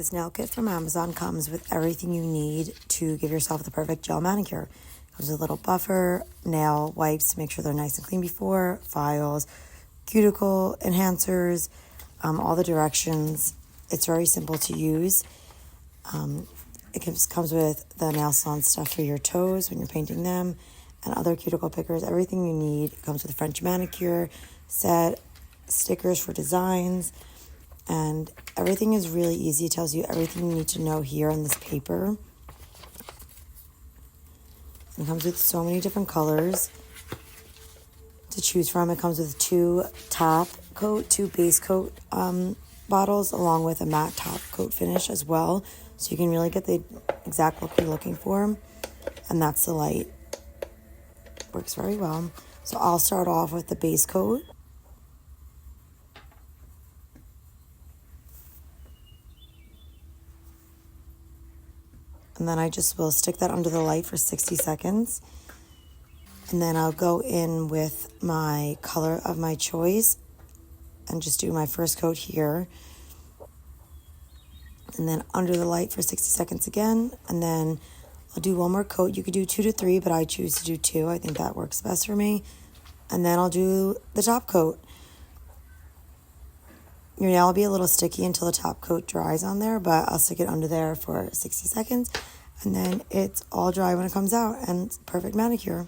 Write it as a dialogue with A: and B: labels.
A: This nail kit from Amazon comes with everything you need to give yourself the perfect gel manicure. It comes with a little buffer, nail wipes to make sure they're nice and clean before, files, cuticle enhancers, all the directions. It's very simple to use. It comes with the nail salon stuff for your toes when you're painting them and other cuticle pickers, everything you need. It comes with a French manicure set, stickers for designs, and everything is really easy. It tells you everything you need to know here on this paper. It comes with so many different colors to choose from. It comes with two base coat bottles, along with a matte top coat finish as well. So you can really get the exact look you're looking for. And that's the light. Works very well. So I'll start off with the base coat. And then I just will stick that under the light for 60 seconds. And then I'll go in with my color of my choice and just do my first coat here. And then under the light for 60 seconds again. And then I'll do one more coat. You could do 2 to 3, but I choose to do 2. I think that works best for me. And then I'll do the top coat. Your nail will be a little sticky until the top coat dries on there, but I'll stick it under there for 60 seconds. And then it's all dry when it comes out, and it's perfect manicure.